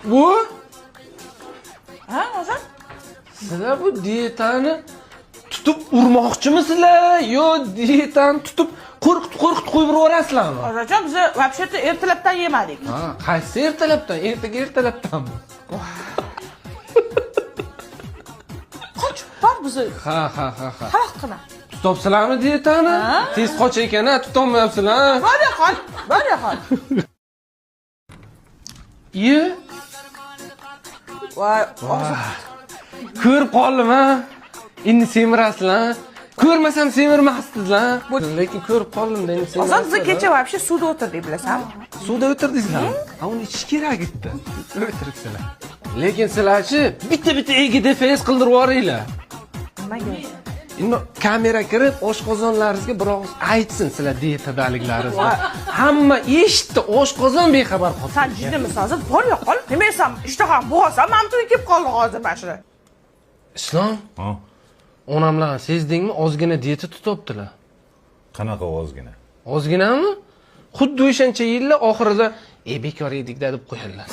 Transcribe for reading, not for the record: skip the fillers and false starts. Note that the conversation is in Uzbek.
Bu? Ha, hozir? Sizlar bu diyetani tutib urmoqchimisizlar? Yo, diyetani tutib qo'rqitib qo'yib yuborasizlarmi? Otajon, biz вообще-то ertalabdan yemadik. Ha, qaysi ertalabdan? Ertalabdanmi? Qochib bor bizni. Ha. Xalqina. Tutibsizlarmi diyetani? Tez qoch ekan-a, tutolmayapsizlar. Bor ya hol. Iye, Voy, ko'rib qoldim ha. Endi semirasizlar. Ko'rmasam semirmasdingizlar. Lekin ko'rib qoldim-da endi hozir biz semirasizlar. kecha вообще suvda o'tirdik, bilasanmi? Suvda o'tirdingizlar. Ha, uni ichish kerak edi. O'tiribsizlar. Lekin sizlarchi bitta egi defense qildirib yuboringlar. Nimaga? Endi kamera kirib, oshqozonlaringizga biroz aytsin sizlar diyetadaliklaringizni. Hamma eshitdi, oshqozon bexabar qoldi. Sen jiddimisan hozir? Bor ya qol. Nima yesam, ishtaham bo'g'asam, mana bu kelib qoldi hozir mana shu. Islom, Ha? onamlar sezdingmi? Ozgina diyeta tutibdilar. Qanaqa ozgina? Ozginami? Xuddi o'shancha yillar oxirida bekor edik deb qo'yadilar.